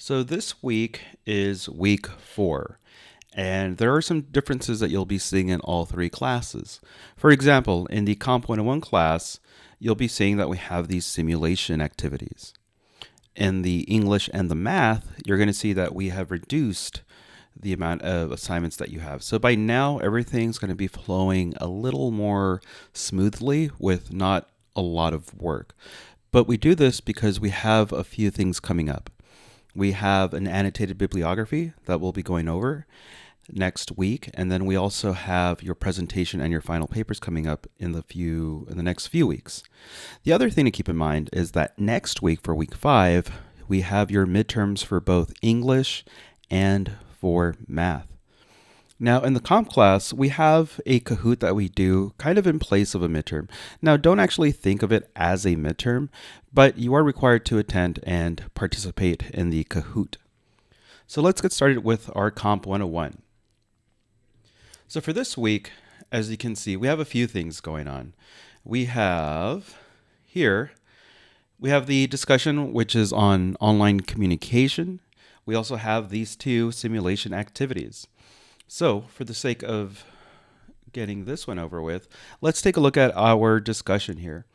So this week is week 4, and there are some differences that you'll be seeing in all three classes. For example, in the Comp 101 class, you'll be seeing that we have these simulation activities. In the English and the math, you're going to see that we have reduced the amount of assignments that you have. So by now, everything's going to be flowing a little more smoothly with not a lot of work. But we do this because we have a few things coming up. We have an annotated bibliography that we'll be going over next week, and then we also have your presentation and your final papers coming up in the next few weeks. The other thing to keep in mind is that next week for week 5, we have your midterms for both English and for math. Now, in the comp class, we have a Kahoot that we do kind of in place of a midterm. Now, don't actually think of it as a midterm, but you are required to attend and participate in the Kahoot. So let's get started with our Comp 101. So for this week, as you can see, we have a few things going on. We have the discussion, which is on online communication. We also have these two simulation activities. So for the sake of getting this one over with, let's take a look at our discussion here.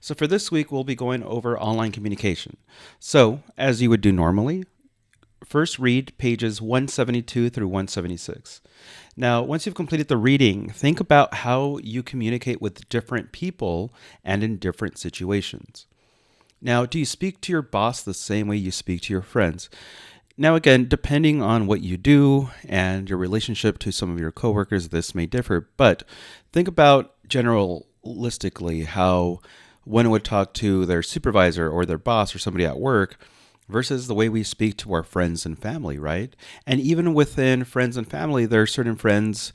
So for this week, we'll be going over online communication. So as you would do normally, first read pages 172 through 176. Now, once you've completed the reading, think about how you communicate with different people and in different situations. Now, do you speak to your boss the same way you speak to your friends? Now, again, depending on what you do and your relationship to some of your coworkers, this may differ, but think about generalistically how one would talk to their supervisor or their boss or somebody at work versus the way we speak to our friends and family, right? And even within friends and family, there are certain friends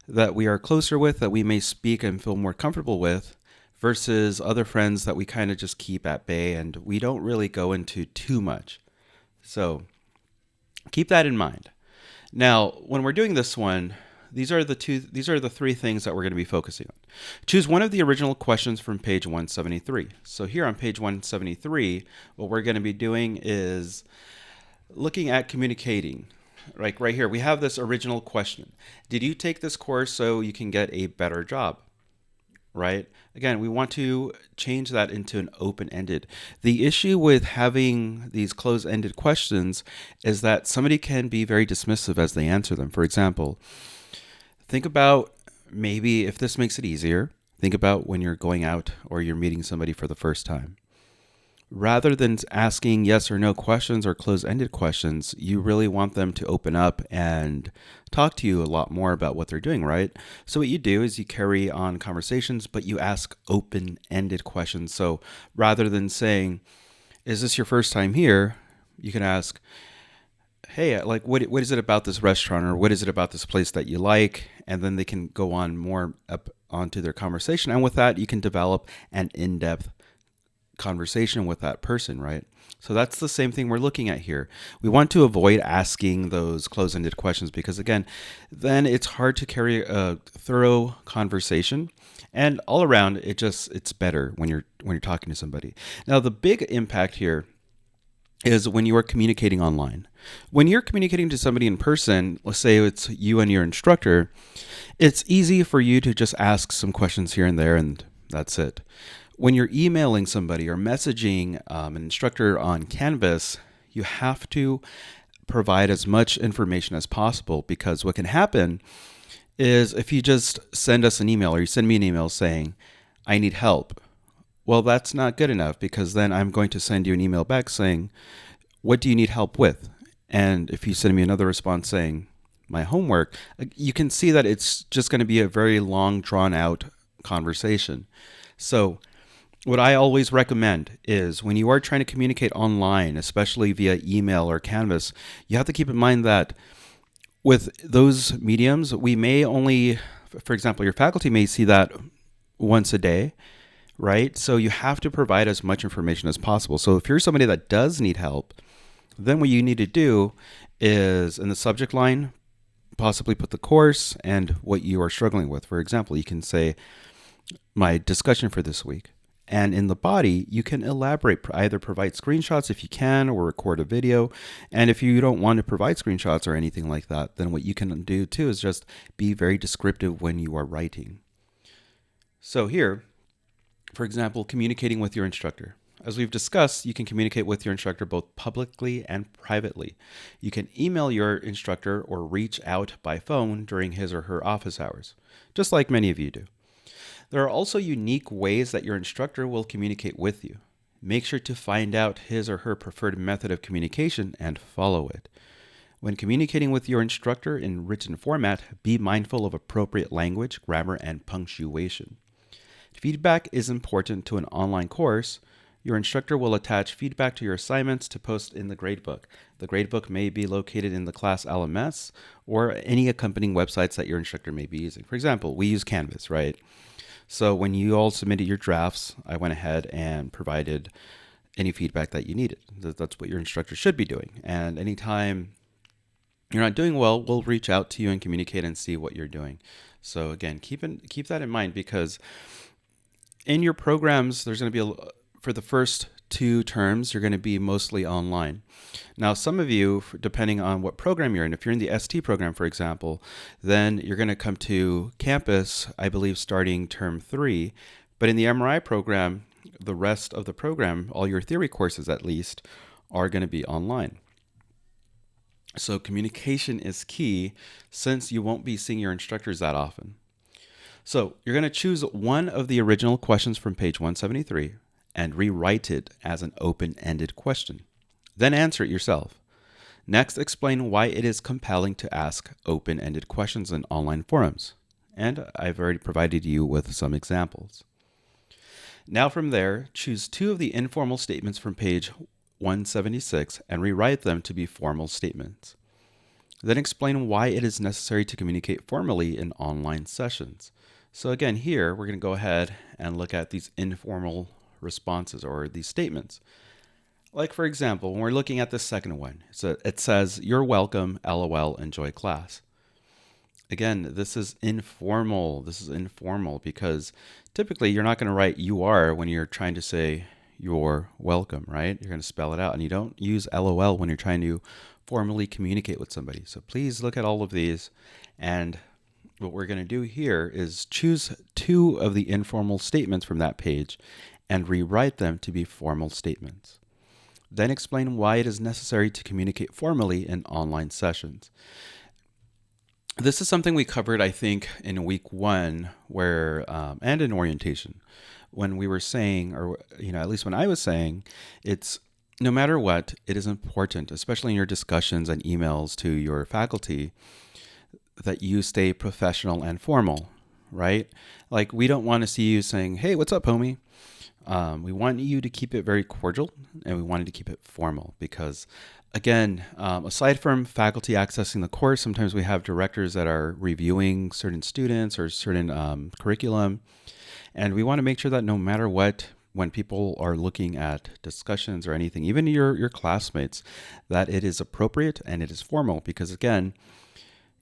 that we are closer with that we may speak and feel more comfortable with versus other friends that we kind of just keep at bay and we don't really go into too much. So keep that in mind. Now, when we're doing this one, these are the three things that we're going to be focusing on. Choose one of the original questions from page 173. So here on page 173, what we're going to be doing is looking at communicating. Like right here, we have this original question. Did you take this course so you can get a better job? Right? Again, we want to change that into an open-ended. The issue with having these closed-ended questions is that somebody can be very dismissive as they answer them. For example, think about maybe if this makes it easier, think about when you're going out or you're meeting somebody for the first time. Rather than asking yes or no questions or closed-ended questions, you really want them to open up and talk to you a lot more about what they're doing, right? So what you do is you carry on conversations, but you ask open-ended questions. So rather than saying, is this your first time here? You can ask, hey, like what is it about this restaurant or what is it about this place that you like? And then they can go on more up onto their conversation. And with that, you can develop an in-depth conversation with that person, right? So that's the same thing we're looking at here. We want to avoid asking those closed-ended questions because again, then it's hard to carry a thorough conversation. And all around, it's better when you're talking to somebody. Now, the big impact here is when you are communicating online. When you're communicating to somebody in person, let's say it's you and your instructor, it's easy for you to just ask some questions here and there and that's it. When you're emailing somebody or messaging an instructor on Canvas, you have to provide as much information as possible because what can happen is if you just send us an email or you send me an email saying, I need help. Well, that's not good enough because then I'm going to send you an email back saying, what do you need help with? And if you send me another response saying, my homework, you can see that it's just going to be a very long, drawn out conversation. So what I always recommend is when you are trying to communicate online, especially via email or Canvas, you have to keep in mind that with those mediums, we may only, for example, your faculty may see that once a day, right? So you have to provide as much information as possible. So if you're somebody that does need help, then what you need to do is in the subject line, possibly put the course and what you are struggling with. For example, you can say, my discussion for this week. And in the body, you can elaborate, either provide screenshots if you can, or record a video. And if you don't want to provide screenshots or anything like that, then what you can do too is just be very descriptive when you are writing. So here, for example, communicating with your instructor. As we've discussed, you can communicate with your instructor both publicly and privately. You can email your instructor or reach out by phone during his or her office hours, just like many of you do. There are also unique ways that your instructor will communicate with you. Make sure to find out his or her preferred method of communication and follow it. When communicating with your instructor in written format, be mindful of appropriate language, grammar, and punctuation. Feedback is important to an online course. Your instructor will attach feedback to your assignments to post in the gradebook. The gradebook may be located in the class LMS or any accompanying websites that your instructor may be using. For example, we use Canvas, right? So when you all submitted your drafts, I went ahead and provided any feedback that you needed. That's what your instructor should be doing. And anytime you're not doing well, we'll reach out to you and communicate and see what you're doing. So again, keep that in mind, because in your programs, there's going to be, for the first 2 terms, you're going to be mostly online. Now, some of you, depending on what program you're in, if you're in the ST program, for example, then you're going to come to campus, I believe, starting term 3. But in the MRI program, the rest of the program, all your theory courses at least, are going to be online. So communication is key, since you won't be seeing your instructors that often. So you're going to choose one of the original questions from page 173 and rewrite it as an open-ended question. Then answer it yourself. Next, explain why it is compelling to ask open-ended questions in online forums. And I've already provided you with some examples. Now from there, choose 2 of the informal statements from page 176 and rewrite them to be formal statements. Then explain why it is necessary to communicate formally in online sessions. So again, here we're going to go ahead and look at these informal responses, or these statements. Like, for example, when we're looking at the second one, so it says, "You're welcome, LOL, enjoy class." Again, this is informal. This is informal because typically you're not going to write "you are" when you're trying to say "you're welcome," right? You're going to spell it out, and you don't use LOL when you're trying to formally communicate with somebody. So please look at all of these, and what we're going to do here is choose 2 of the informal statements from that page and rewrite them to be formal statements. Then explain why it is necessary to communicate formally in online sessions. This is something we covered, I think, in week 1, where and in orientation, when we were saying, or at least when I was saying, it's no matter what, it is important, especially in your discussions and emails to your faculty, that you stay professional and formal, right? Like, we don't want to see you saying, "Hey, what's up, homie?" We want you to keep it very cordial, and we wanted to keep it formal because, again, aside from faculty accessing the course, sometimes we have directors that are reviewing certain students or certain curriculum, and we want to make sure that no matter what, when people are looking at discussions or anything, even your classmates, that it is appropriate and it is formal, because again,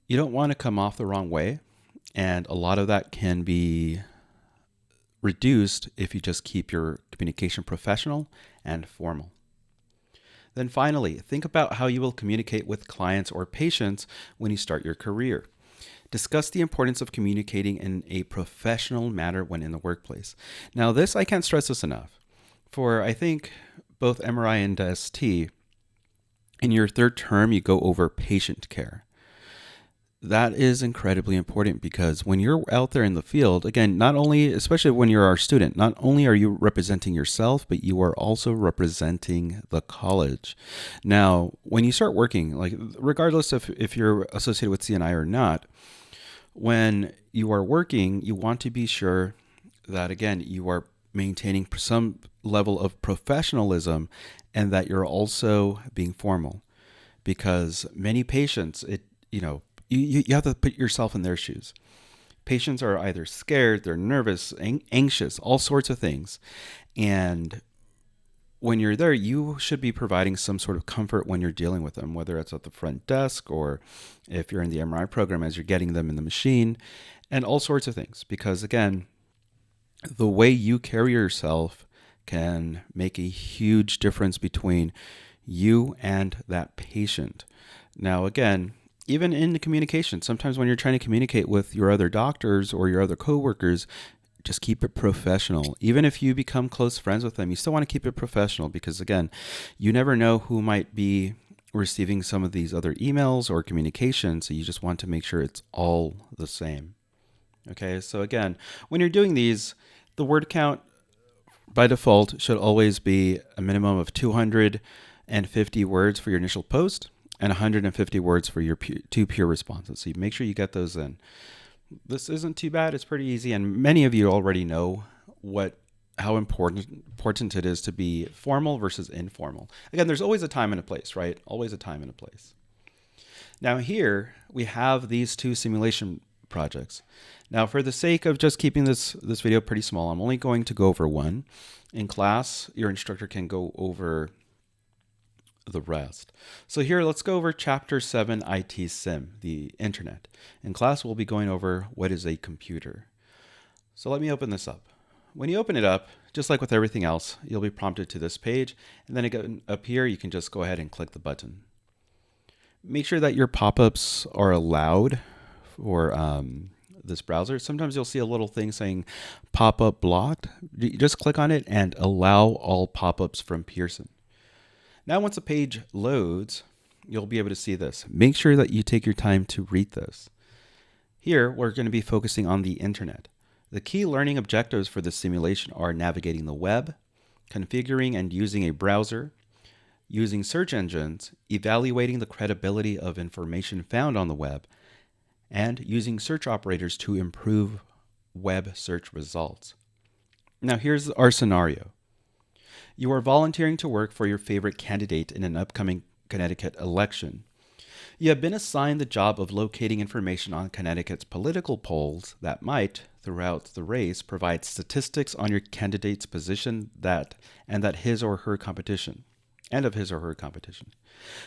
you don't want to come off the wrong way, and a lot of that can be reduced if you just keep your communication professional and formal. Then finally, think about how you will communicate with clients or patients when you start your career. Discuss the importance of communicating in a professional manner when in the workplace. Now this, I can't stress this enough. For, I think, both MRI and ST, in your 3rd term, you go over patient care. That is incredibly important, because when you're out there in the field, again, not only, especially when you're our student, not only are you representing yourself, but you are also representing the college. Now, when you start working, like regardless of if you're associated with CNI or not, when you are working, you want to be sure that, again, you are maintaining some level of professionalism and that you're also being formal, because many patients, you have to put yourself in their shoes. Patients are either scared, they're nervous, anxious, all sorts of things. And when you're there, you should be providing some sort of comfort when you're dealing with them, whether it's at the front desk or if you're in the MRI program as you're getting them in the machine, and all sorts of things. Because again, the way you carry yourself can make a huge difference between you and that patient. Now, again, even in the communication, sometimes when you're trying to communicate with your other doctors or your other coworkers, just keep it professional. Even if you become close friends with them, you still want to keep it professional because, again, you never know who might be receiving some of these other emails or communications. So you just want to make sure it's all the same. Okay, so again, when you're doing these, the word count by default should always be a minimum of 250 words for your initial post and 150 words for your two peer responses. So you make sure you get those in. This isn't too bad. It's pretty easy, and many of you already know how important it is to be formal versus informal. Again, there's always a time and a place, right? Always a time and a place. Now here we have these two simulation projects. Now, for the sake of just keeping this video pretty small, I'm only going to go over one. In class, your instructor can go over the rest. So here, let's go over Chapter 7, IT Sim, the Internet. In class, we'll be going over what is a computer. So let me open this up. When you open it up, just like with everything else, you'll be prompted to this page, and then again, up here, you can just go ahead and click the button. Make sure that your pop-ups are allowed for this browser. Sometimes you'll see a little thing saying pop-up blocked. You just click on it and allow all pop-ups from Pearson. Now, once a page loads, you'll be able to see this. Make sure that you take your time to read this. Here, we're going to be focusing on the internet. The key learning objectives for this simulation are navigating the web, configuring and using a browser, using search engines, evaluating the credibility of information found on the web, and using search operators to improve web search results. Now, here's our scenario. You are volunteering to work for your favorite candidate in an upcoming Connecticut election. You have been assigned the job of locating information on Connecticut's political polls that might, throughout the race, provide statistics on your candidate's position and of his or her competition.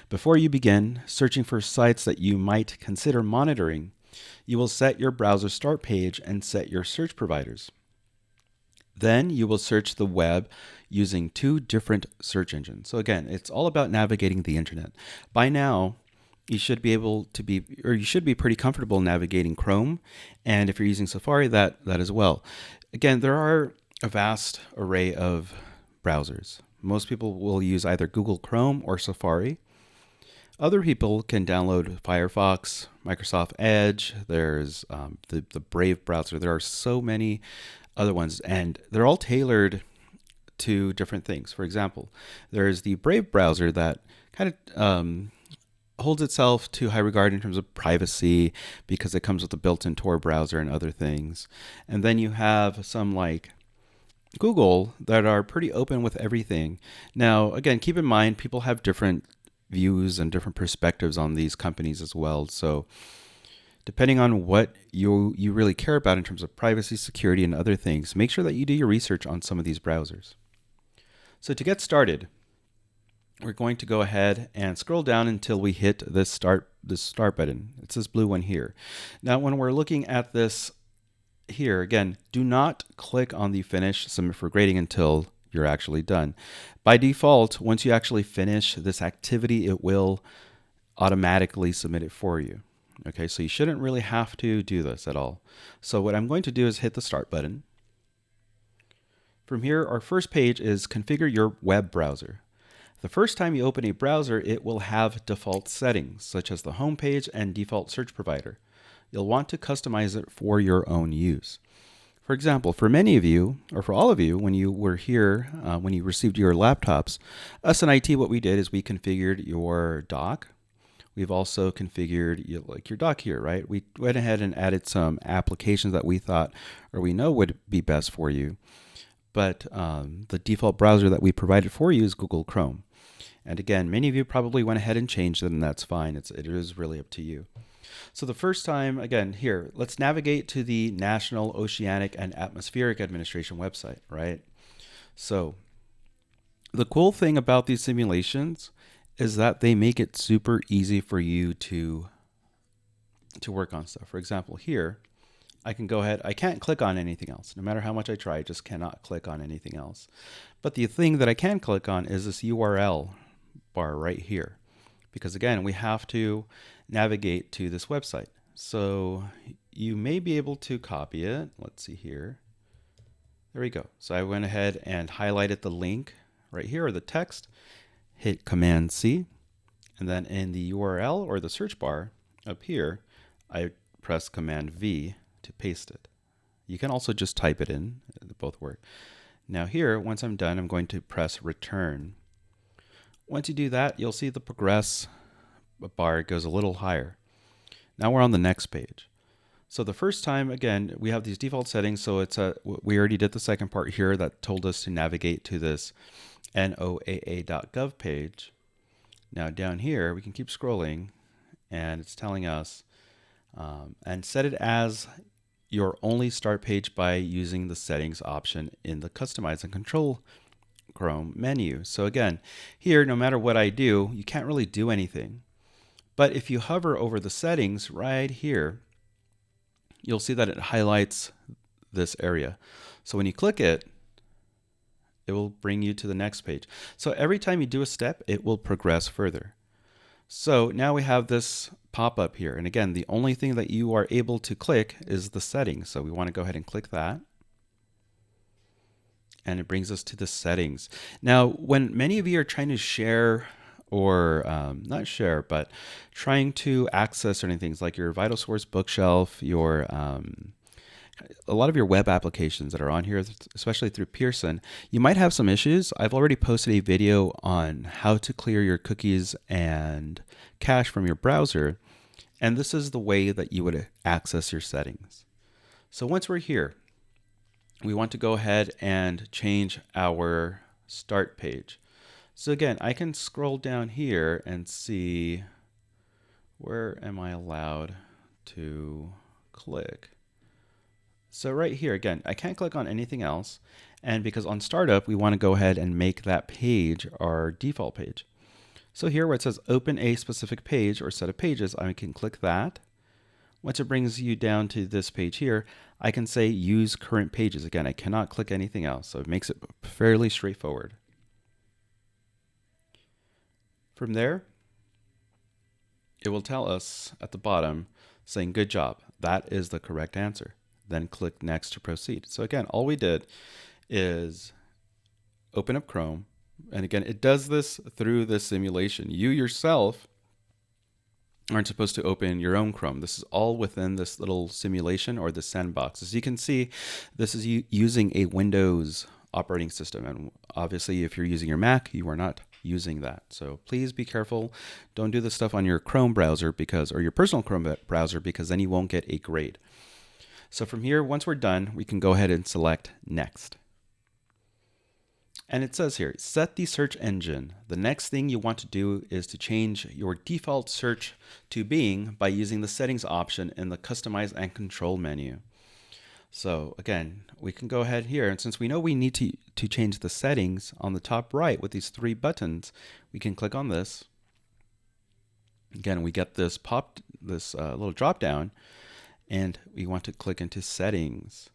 Before you begin searching for sites that you might consider monitoring, you will set your browser start page and set your search providers. Then you will search the web using two different search engines. So again, it's all about navigating the internet. By now, you should be pretty comfortable navigating Chrome. And if you're using Safari, that as well. Again, there are a vast array of browsers. Most people will use either Google Chrome or Safari. Other people can download Firefox, Microsoft Edge. There's the Brave browser. There are so many other ones, and they're all tailored to different things. For example, there's the Brave browser that kind of holds itself to high regard in terms of privacy because it comes with a built-in Tor browser and other things. And then you have some like Google that are pretty open with everything. Now, again, keep in mind, people have different views and different perspectives on these companies as well. So depending on what you really care about in terms of privacy, security, and other things, make sure that you do your research on some of these browsers. So to get started, we're going to go ahead and scroll down until we hit this start button. It's this blue one here. Now, when we're looking at this here, again, do not click on the finish submit for grading until you're actually done. By default, once you actually finish this activity, it will automatically submit it for you. Okay, so you shouldn't really have to do this at all. So what I'm going to do is hit the start button. From here, our first page is configure your web browser. The first time you open a browser, it will have default settings, such as the home page and default search provider. You'll want to customize it for your own use. For example, for many of you, or for all of you, when you were here, when you received your laptops, us in IT, what we did is we configured your dock. We've also configured your dock here, right? We went ahead and added some applications that we thought or we know would be best for you. But the default browser that we provided for you is Google Chrome. And again, many of you probably went ahead and changed it, and that's fine. It is really up to you. So the first time, again, here, let's navigate to the National Oceanic and Atmospheric Administration website, right? So the cool thing about these simulations is that they make it super easy for you to work on stuff. For example, here, I can go ahead. I can't click on anything else. No matter how much I try, I just cannot click on anything else. But the thing that I can click on is this URL bar right here. Because again, we have to navigate to this website. So you may be able to copy it. Let's see here. There we go. So I went ahead and highlighted the link right here, or the text, hit Command C, and then in the URL or the search bar up here, I press Command V to paste it. You can also just type it in, both work. Now here, once I'm done, I'm going to press Return. Once you do that, you'll see the progress bar goes a little higher. Now we're on the next page. So the first time, again, we have these default settings. So it's we already did the second part here that told us to navigate to this noaa.gov page. Now down here, we can keep scrolling, and it's telling us, and set it as your only start page by using the settings option in the Customize and Control Chrome menu. So again, here, no matter what I do, you can't really do anything. But if you hover over the settings right here, you'll see that it highlights this area. So when you click it, it will bring you to the next page. So every time you do a step, it will progress further. So now we have this pop-up here. And again, the only thing that you are able to click is the settings. So we want to go ahead and click that. And it brings us to the settings. Now, when many of you are trying to share or not share, but trying to access certain things like your VitalSource bookshelf, your a lot of your web applications that are on here, especially through Pearson, you might have some issues. I've already posted a video on how to clear your cookies and cache from your browser. And this is the way that you would access your settings. So once we're here, we want to go ahead and change our start page. So again, I can scroll down here and see, where am I allowed to click? So right here, again, I can't click on anything else. And because on startup, we want to go ahead and make that page our default page. So here where it says open a specific page or set of pages, I can click that. Once it brings you down to this page here, I can say use current pages. Again, I cannot click anything else. So it makes it fairly straightforward. From there, it will tell us at the bottom saying good job. That is the correct answer. Then click next to proceed. So again, all we did is open up Chrome. And again, it does this through this simulation. You yourself aren't supposed to open your own Chrome. This is all within this little simulation or the sandbox. As you can see, this is using a Windows operating system. And obviously, if you're using your Mac, you are not using that. So please be careful. Don't do this stuff on your Chrome browser or your personal Chrome browser, because then you won't get a grade. So from here, once we're done, we can go ahead and select next. And it says here, set the search engine. The next thing you want to do is to change your default search to Bing by using the settings option in the Customize and Control menu. So again, we can go ahead here, and since we know we need to change the settings on the top right with these three buttons, we can click on this. Again, we get this little drop down, and we want to click into settings.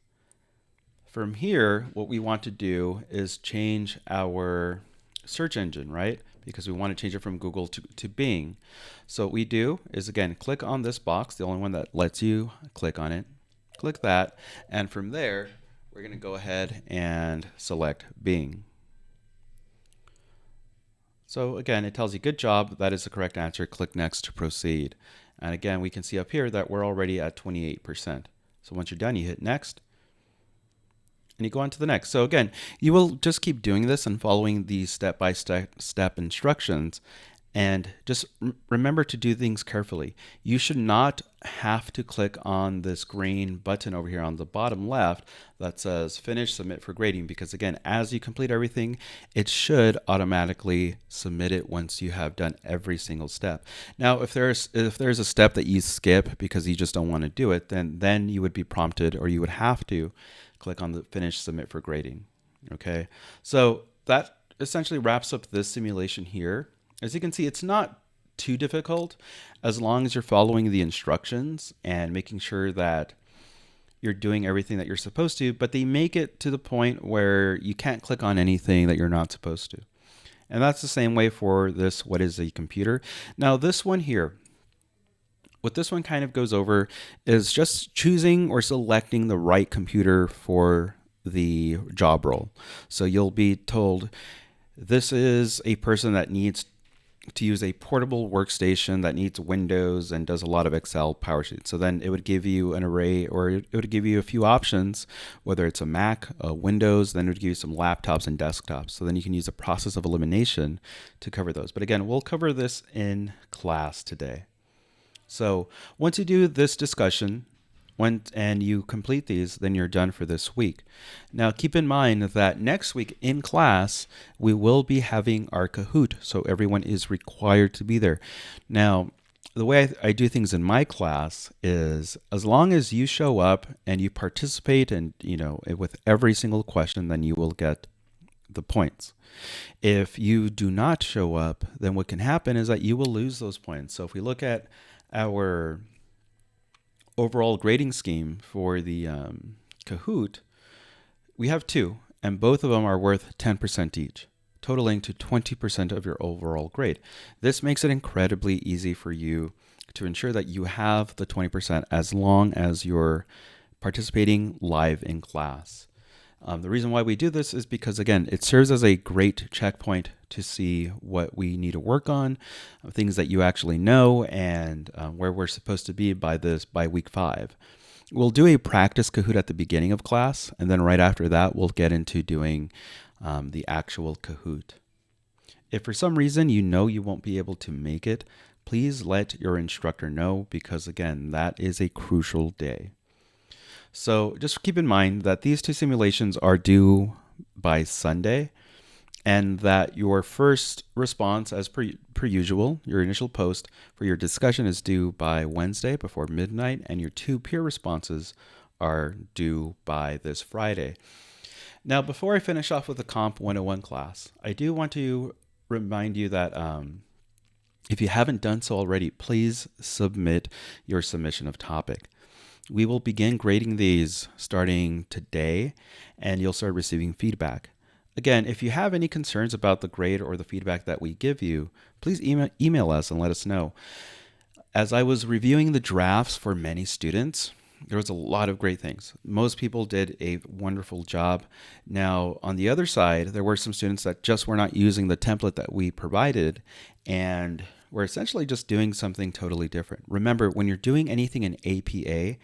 From here, what we want to do is change our search engine, right? Because we want to change it from Google to Bing. So what we do is, again, click on this box, the only one that lets you click on it. Click that, and from there, we're going to go ahead and select Bing. So again, it tells you, good job, that is the correct answer. Click next to proceed. And again, we can see up here that we're already at 28%. So once you're done, you hit next, and you go on to the next. So again, you will just keep doing this and following these step-by-step instructions. And just remember to do things carefully. You should not have to click on this green button over here on the bottom left that says finish, submit for grading, because again, as you complete everything, it should automatically submit it once you have done every single step. Now, if there's a step that you skip because you just don't want to do it, then you would be prompted, or you would have to click on the finish, submit for grading. Okay, so that essentially wraps up this simulation here. As you can see, it's not too difficult as long as you're following the instructions and making sure that you're doing everything that you're supposed to, but they make it to the point where you can't click on anything that you're not supposed to. And that's the same way for this, what is a computer? Now, this one here, what this one kind of goes over is just choosing or selecting the right computer for the job role. So you'll be told this is a person that needs to use a portable workstation that needs Windows and does a lot of Excel PowerSheet. So then it would give you an array, or it would give you a few options, whether it's a Mac, a Windows, then it would give you some laptops and desktops. So then you can use a process of elimination to cover those. But again, we'll cover this in class today. So once you do this discussion, and you complete these, then you're done for this week. Now, keep in mind that next week in class, we will be having our Kahoot, so everyone is required to be there. Now, the way I do things in my class is as long as you show up and you participate and, with every single question, then you will get the points. If you do not show up, then what can happen is that you will lose those points. So if we look at our overall grading scheme for the Kahoot, we have two, and both of them are worth 10% each, totaling to 20% of your overall grade. This makes it incredibly easy for you to ensure that you have the 20% as long as you're participating live in class. The reason why we do this is because, again, it serves as a great checkpoint to see what we need to work on, things that you actually know, and where we're supposed to be by week 5. We'll do a practice Kahoot at the beginning of class, and then right after that, we'll get into doing the actual Kahoot. If for some reason you won't be able to make it, please let your instructor know, because, again, that is a crucial day. So just keep in mind that these two simulations are due by Sunday, and that your first response, as per usual, your initial post for your discussion is due by Wednesday before midnight, and your 2 peer responses are due by this Friday. Now, before I finish off with the Comp 101 class, I do want to remind you that if you haven't done so already, please submit your submission of topic. We will begin grading these starting today, and you'll start receiving feedback. Again, if you have any concerns about the grade or the feedback that we give you, please email us and let us know. As I was reviewing the drafts for many students, there was a lot of great things. Most people did a wonderful job. Now, on the other side, there were some students that just were not using the template that we provided, and were essentially just doing something totally different. Remember, when you're doing anything in APA,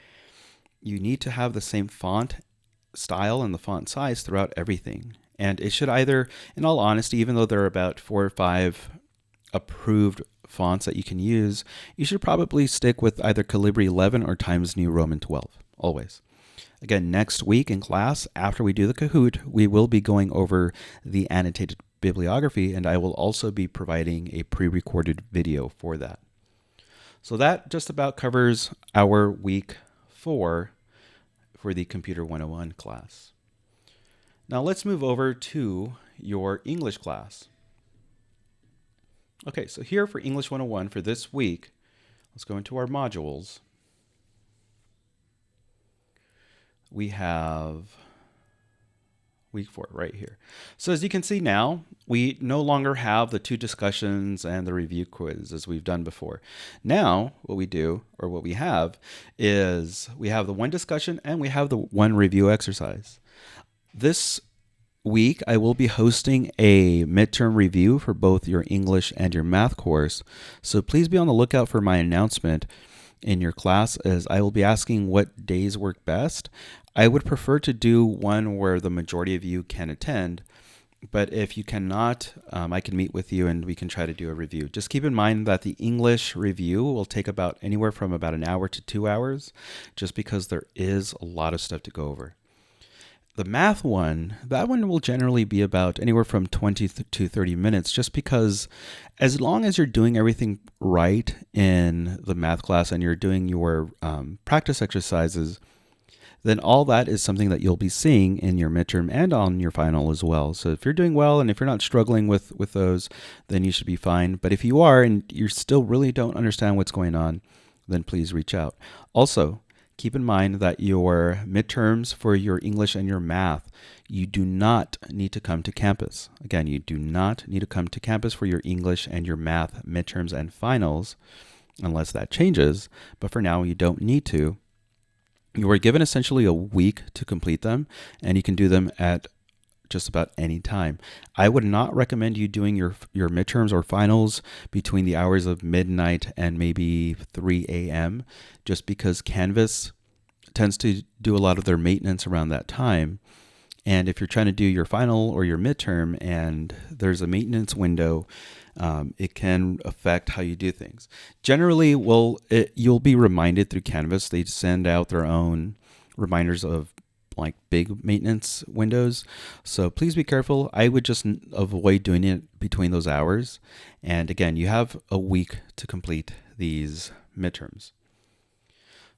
you need to have the same font style and the font size throughout everything. And it should either, in all honesty, even though there are about 4 or 5 approved fonts that you can use, you should probably stick with either Calibri 11 or Times New Roman 12, always. Again, next week in class, after we do the Kahoot, we will be going over the annotated bibliography, and I will also be providing a pre-recorded video for that. So that just about covers our week 4 for the Computer 101 class. Now let's move over to your English class. Okay, so here for English 101 for this week, let's go into our modules. We have week 4 right here. So as you can see now, we no longer have the 2 discussions and the review quiz as we've done before. Now what we do, or what we have, is we have the 1 discussion and we have the 1 review exercise. This week I will be hosting a midterm review for both your English and your math course. So please be on the lookout for my announcement in your class, as I will be asking what days work best. I would prefer to do one where the majority of you can attend, but if you cannot, I can meet with you and we can try to do a review. Just keep in mind that the English review will take anywhere from about an hour to 2 hours, just because there is a lot of stuff to go over. The math one, that one will generally be about anywhere from 20 to 30 minutes, just because as long as you're doing everything right in the math class and you're doing your practice exercises, then all that is something that you'll be seeing in your midterm and on your final as well. So if you're doing well and if you're not struggling with those, then you should be fine. But if you are and you still really don't understand what's going on, then please reach out. Also, keep in mind that your midterms for your English and your math, you do not need to come to campus. Again, you do not need to come to campus for your English and your math midterms and finals, unless that changes. But for now, you don't need to. You are given essentially a week to complete them, and you can do them at just about any time. I would not recommend you doing your midterms or finals between the hours of midnight and maybe 3 a.m. just because Canvas tends to do a lot of their maintenance around that time. And if you're trying to do your final or your midterm and there's a maintenance window, it can affect how you do things. Generally, you'll be reminded through Canvas. They send out their own reminders of like big maintenance windows. So please be careful. I would just avoid doing it between those hours. And again, you have a week to complete these midterms.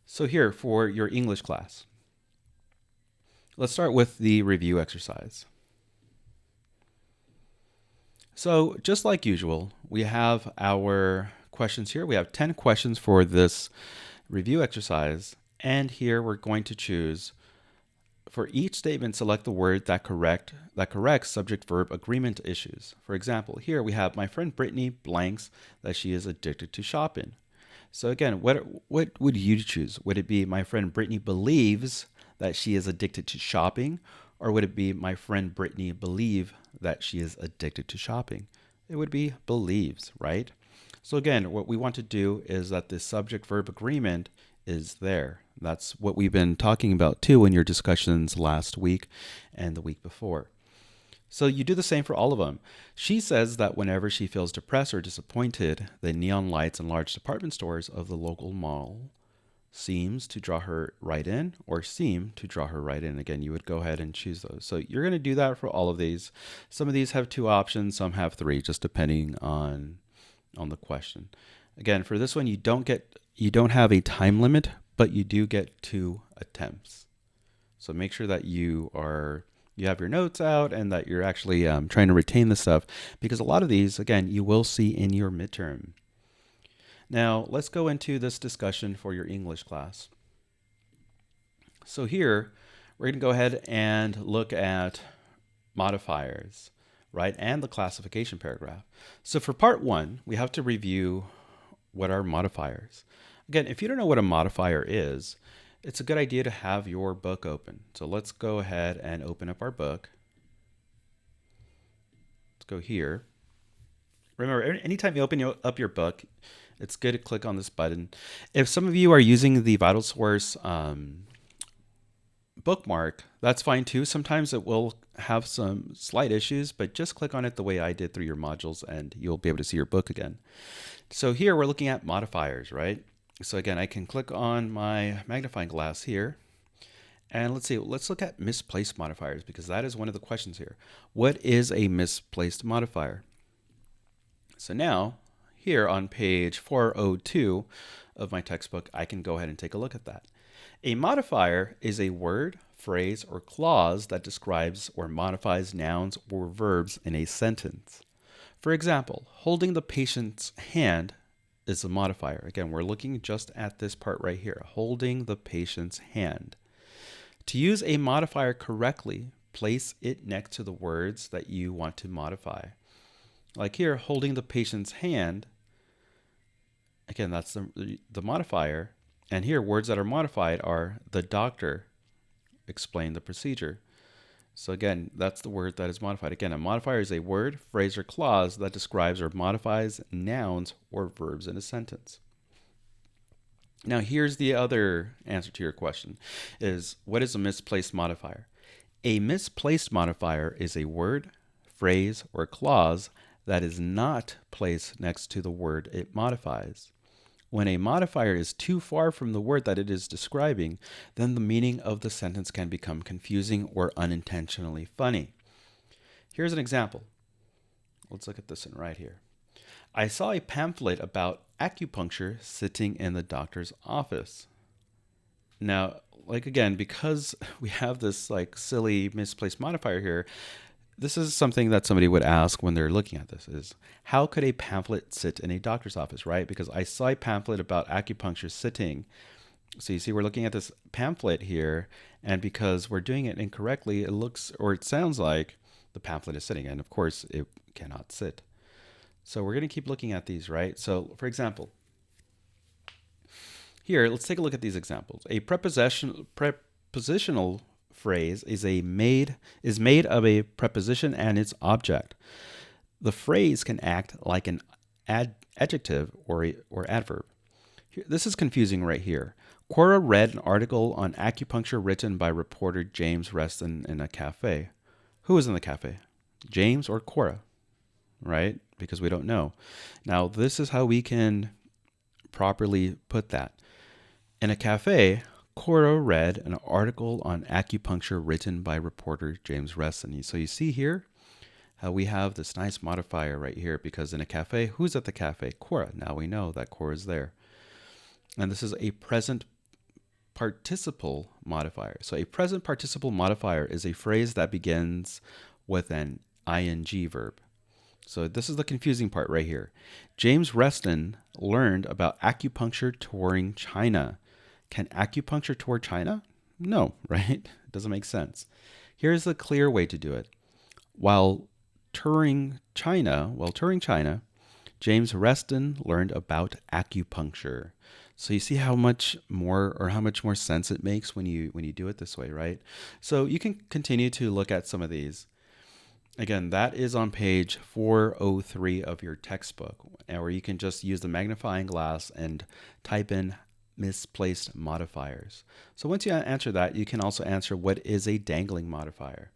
So here for your English class, let's start with the review exercise. So just like usual, we have our questions here. We have 10 questions for this review exercise. And here we're going to choose, for each statement, select the word that corrects subject-verb agreement issues. For example, here we have, my friend Brittany blanks that she is addicted to shopping. So again, what would you choose? Would it be, my friend Brittany believes that she is addicted to shopping? Or would it be, my friend Brittany believe that she is addicted to shopping? It would be believes, right? So again, what we want to do is that the subject-verb agreement is there. That's what we've been talking about too in your discussions last week and the week before. So you do the same for all of them. She says that whenever she feels depressed or disappointed, the neon lights and large department stores of the local mall seems to draw her right in, or seem to draw her right in. Again, you would go ahead and choose those. So you're going to do that for all of these. Some of these have 2 options, some have 3, just depending on the question. Again, for this one, you don't have a time limit, but you do get 2 attempts. So make sure that you have your notes out and that you're actually trying to retain the stuff, because a lot of these, again, you will see in your midterm. Now, let's go into this discussion for your English class. So here, we're going to go ahead and look at modifiers, right, and the classification paragraph. So for part 1, we have to review what are modifiers. Again, if you don't know what a modifier is, it's a good idea to have your book open. So let's go ahead and open up our book. Let's go here. Remember, anytime you open up your book, it's good to click on this button. If some of you are using the VitalSource bookmark, that's fine too. Sometimes it will have some slight issues, but just click on it the way I did through your modules and you'll be able to see your book again. So here we're looking at modifiers, right? So again, I can click on my magnifying glass here. And let's look at misplaced modifiers, because that is one of the questions here. What is a misplaced modifier? So now, here on page 402 of my textbook, I can go ahead and take a look at that. A modifier is a word, phrase, or clause that describes or modifies nouns or verbs in a sentence. For example, holding the patient's hand is a modifier. Again, we're looking just at this part right here, holding the patient's hand. To use a modifier correctly, place it next to the words that you want to modify. Like here, holding the patient's hand, again, that's the modifier. And here, words that are modified are the doctor explained the procedure. So again, that's the word that is modified. Again, a modifier is a word, phrase, or clause that describes or modifies nouns or verbs in a sentence. Now, here's the other answer to your question, is what is a misplaced modifier? A misplaced modifier is a word, phrase, or clause that is not placed next to the word it modifies. When a modifier is too far from the word that it is describing, then the meaning of the sentence can become confusing or unintentionally funny. Here's an example. Let's look at this one right here. I saw a pamphlet about acupuncture sitting in the doctor's office. Now, again, because we have this silly misplaced modifier here, this is something that somebody would ask when they're looking at this is, how could a pamphlet sit in a doctor's office, right? Because I saw a pamphlet about acupuncture sitting So you see we're looking at this pamphlet here, and because we're doing it incorrectly, it looks or it sounds like the pamphlet is sitting, and of course it cannot sit. So we're going to keep looking at these, right? So for example, here, let's take a look at these examples. A prepositional phrase is made of a preposition and its object. The phrase can act like an adjective or adverb. This is confusing right here. Cora read an article on acupuncture written by reporter James Reston in a cafe. Who was in the cafe? James or Cora, right? Because we don't know. Now, this is how we can properly put that. In a cafe, Cora read an article on acupuncture written by reporter James Reston. So you see here how we have this nice modifier right here because in a cafe, who's at the cafe? Cora. Now we know that Cora is there. And this is a present participle modifier. So a present participle modifier is a phrase that begins with an ing verb. So this is the confusing part right here. James Reston learned about acupuncture touring China. Can acupuncture tour China? No, right? It doesn't make sense. Here's the clear way to do it. While touring China, James Reston learned about acupuncture. So you see how much more sense it makes when you do it this way, right? So you can continue to look at some of these. Again, that is on page 403 of your textbook, where you can just use the magnifying glass and type in misplaced modifiers. So once you answer that, you can also answer what is a dangling modifier.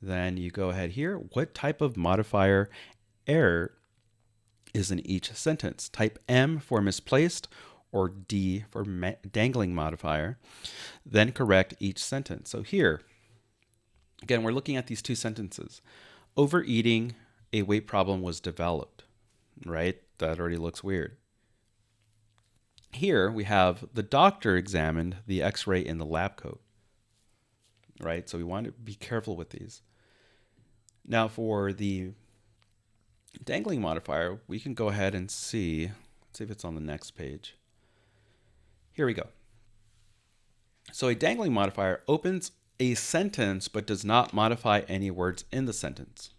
Then you go ahead here. What type of modifier error is in each sentence? Type M for misplaced or D for dangling modifier. Then correct each sentence. So here, again, we're looking at these two sentences. Overeating, a weight problem was developed, right? That already looks weird. Here we have the doctor examined the x-ray in the lab coat, right? So we want to be careful with these. Now for the dangling modifier, we can go ahead and see. Let's see if it's on the next page. Here we go. So a dangling modifier opens a sentence but does not modify any words in the sentence.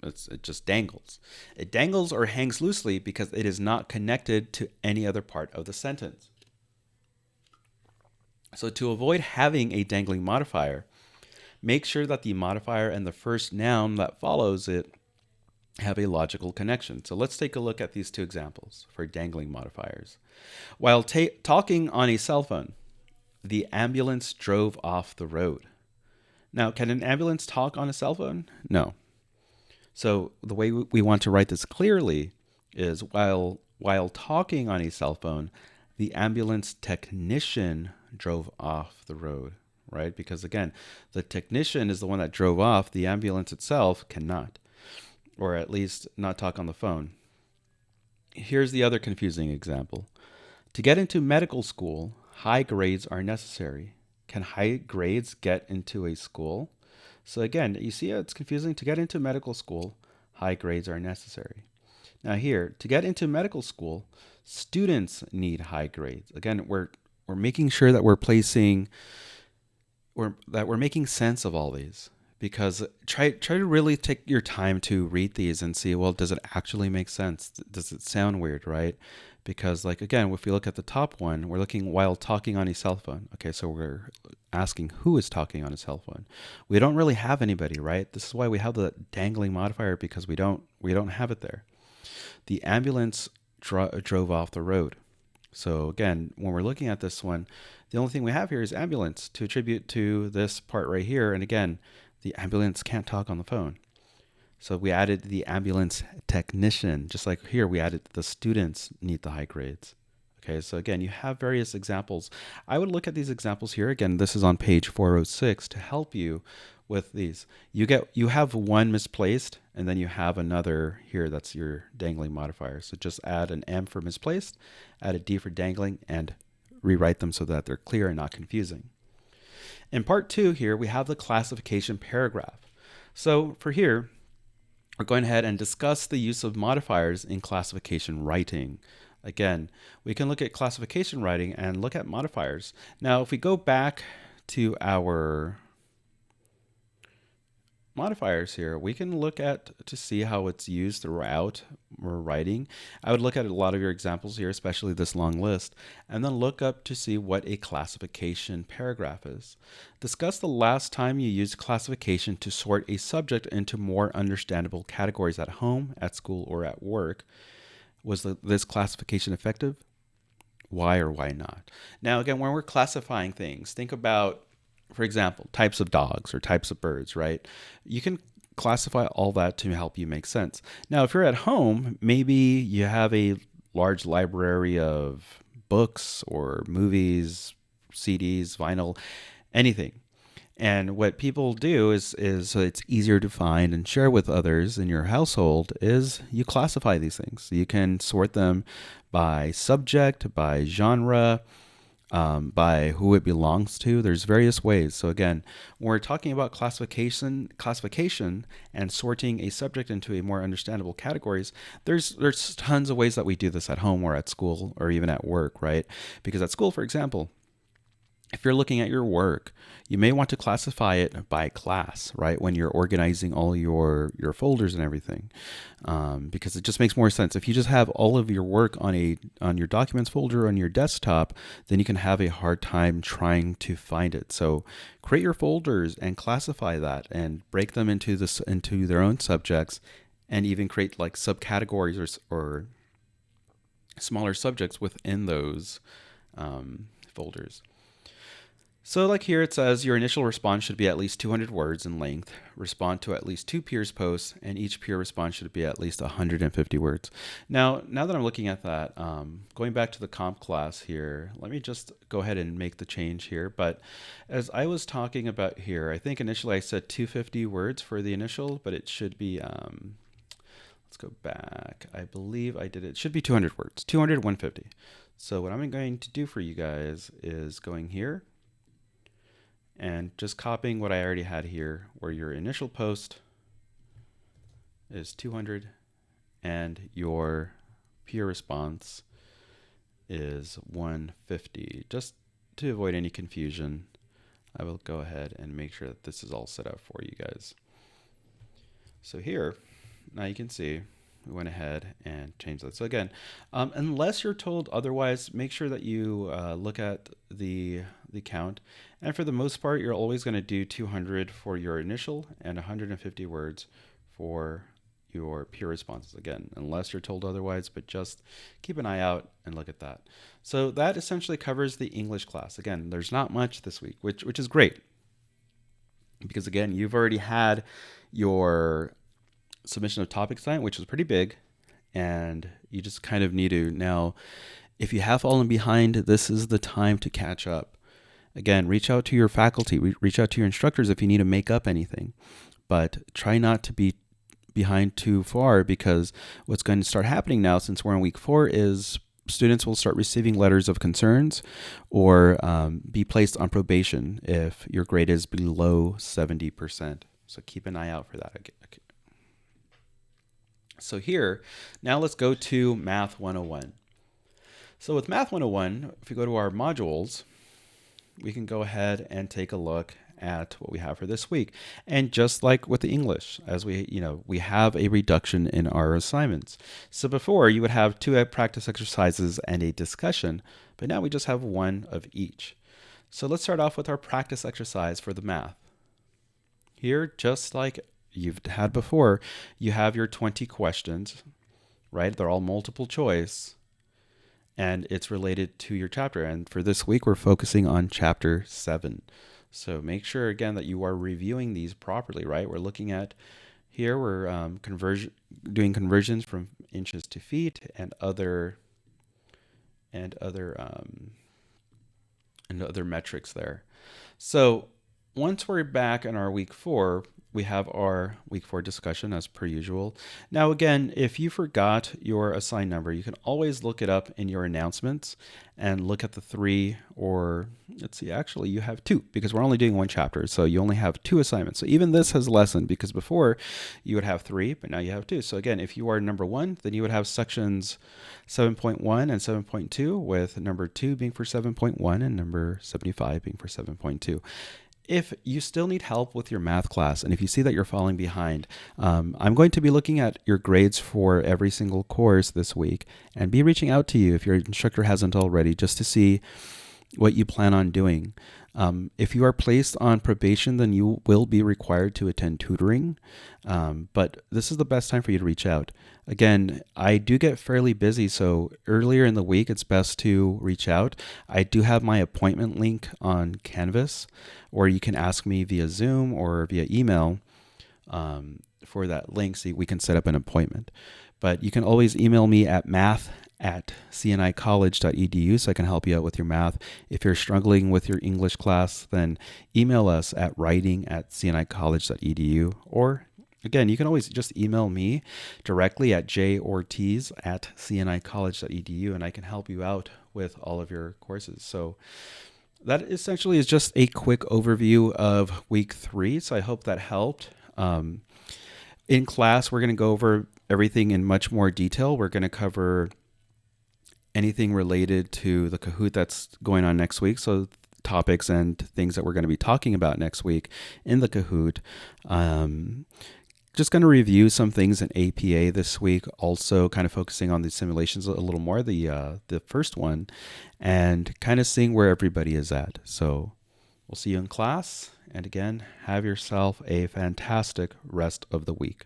It just dangles. It dangles or hangs loosely because it is not connected to any other part of the sentence. So to avoid having a dangling modifier, make sure that the modifier and the first noun that follows it have a logical connection. So let's take a look at these two examples for dangling modifiers. While talking on a cell phone, the ambulance drove off the road. Now, can an ambulance talk on a cell phone? No. So the way we want to write this clearly is while talking on a cell phone, the ambulance technician drove off the road, right? Because again, the technician is the one that drove off. The ambulance itself cannot, or at least not talk on the phone. Here's the other confusing example. To get into medical school, high grades are necessary. Can high grades get into a school? So again, you see how it's confusing? To get into medical school, high grades are necessary. Now here, to get into medical school, students need high grades. Again, we're making sure that we're making sense of all these, because try to really take your time to read these and see, well, does it actually make sense? Does it sound weird, right? Because like, again, if we look at the top one, we're looking while talking on a cell phone. Okay, so we're asking who is talking on a cell phone. We don't really have anybody, right? This is why we have the dangling modifier, because we don't have it there. The ambulance drove off the road. So again, when we're looking at this one, the only thing we have here is ambulance to attribute to this part right here. And again, the ambulance can't talk on the phone. So we added the ambulance technician, just like here we added the students need the high grades. Okay, so again, you have various examples. I would look at these examples here. Again, this is on page 406 to help you with these. You have one misplaced, and then you have another here that's your dangling modifier. So just add an M for misplaced, add a D for dangling, and rewrite them so that they're clear and not confusing. In part 2 here, we have the classification paragraph. So for here, we're going ahead and discuss the use of modifiers in classification writing. Again, we can look at classification writing and look at modifiers. Now, if we go back to our modifiers here, we can look at to see how it's used throughout we're writing. I would look at a lot of your examples here, especially this long list, and then look up to see what a classification paragraph is. Discuss the last time you used classification to sort a subject into more understandable categories at home, at school, or at work. Was this classification effective? Why or why not? Now, again, when we're classifying things, think about, for example, types of dogs or types of birds, right? You can classify all that to help you make sense. Now, if you're at home, maybe you have a large library of books or movies, CDs, vinyl, anything. And what people do is so it's easier to find and share with others in your household is you classify these things. You can sort them by subject, by genre, by who it belongs to. There's various ways. So again, when we're talking about classification and sorting a subject into a more understandable categories, there's tons of ways that we do this at home or at school or even at work, right? Because at school, for example, if you're looking at your work, you may want to classify it by class, right? When you're organizing all your folders and everything, because it just makes more sense. If you just have all of your work on your documents folder on your desktop, then you can have a hard time trying to find it. So create your folders and classify that, and break them into their own subjects, and even create like subcategories or smaller subjects within those folders. So like here it says your initial response should be at least 200 words in length, respond to at least 2 peers' posts, and each peer response should be at least 150 words. Now that I'm looking at that, going back to the comp class here, let me just go ahead and make the change here. But as I was talking about here, I think initially I said 250 words for the initial, but it should be, let's go back. I believe I did it. It should be 200 words, 200, 150. So what I'm going to do for you guys is going here, and just copying what I already had here, where your initial post is 200 and your peer response is 150. Just to avoid any confusion, I will go ahead and make sure that this is all set up for you guys. So here, now you can see we went ahead and changed that. So again, unless you're told otherwise, make sure that you look at the count. And for the most part, you're always going to do 200 for your initial and 150 words for your peer responses. Again, unless you're told otherwise, but just keep an eye out and look at that. So that essentially covers the English class. Again, there's not much this week, which is great, because again, you've already had your submission of topic assignment, which was pretty big, and you just kind of need to now, if you have fallen behind, this is the time to catch up. Again, reach out to your faculty, reach out to your instructors if you need to make up anything, but try not to be behind too far, because what's going to start happening now, since we're in week 4, is students will start receiving letters of concerns or be placed on probation if your grade is below 70%. So keep an eye out for that. Okay. So here, now let's go to Math 101. So with Math 101, if we go to our modules, we can go ahead and take a look at what we have for this week. And just like with the English, as we have a reduction in our assignments. So before, you would have 2 practice exercises and a discussion, but now we just have 1 of each. So let's start off with our practice exercise for the math. Here, just like you've had before, you have your 20 questions, right? They're all multiple choice, and it's related to your chapter. And for this week, we're focusing on chapter 7. So make sure again that you are reviewing these properly, right? We're looking at here, we're doing conversions from inches to feet and other metrics there. So once we're back in our week 4, we have our week 4 discussion as per usual. Now, again, if you forgot your assigned number, you can always look it up in your announcements and look at the 3, or let's see, actually you have 2 because we're only doing 1 chapter. So you only have 2 assignments. So even this has lessened because before you would have 3, but now you have 2. So again, if you are number 1, then you would have sections 7.1 and 7.2, with number 2 being for 7.1 and number 75 being for 7.2. If you still need help with your math class, and if you see that you're falling behind, I'm going to be looking at your grades for every single course this week and be reaching out to you if your instructor hasn't already, just to see what you plan on doing. If you are placed on probation, then you will be required to attend tutoring, but this is the best time for you to reach out. Again, I do get fairly busy, so earlier in the week, it's best to reach out. I do have my appointment link on Canvas, or you can ask me via Zoom or via email for that link so we can set up an appointment. But you can always email me at math@cnicollege.edu so I can help you out with your math. If you're struggling with your English class, then email us at writing@cnicollege.edu, or again, you can always just email me directly at jortiz@cnicollege.edu, and I can help you out with all of your courses. So that essentially is just a quick overview of week 3. So I hope that helped. In class, we're going to go over everything in much more detail. We're going to cover anything related to the Kahoot that's going on next week. So topics and things that we're going to be talking about next week in the Kahoot. Just going to review some things in APA this week, also kind of focusing on the simulations a little more, the first one, and kind of seeing where everybody is at. So we'll see you in class. And again, have yourself a fantastic rest of the week.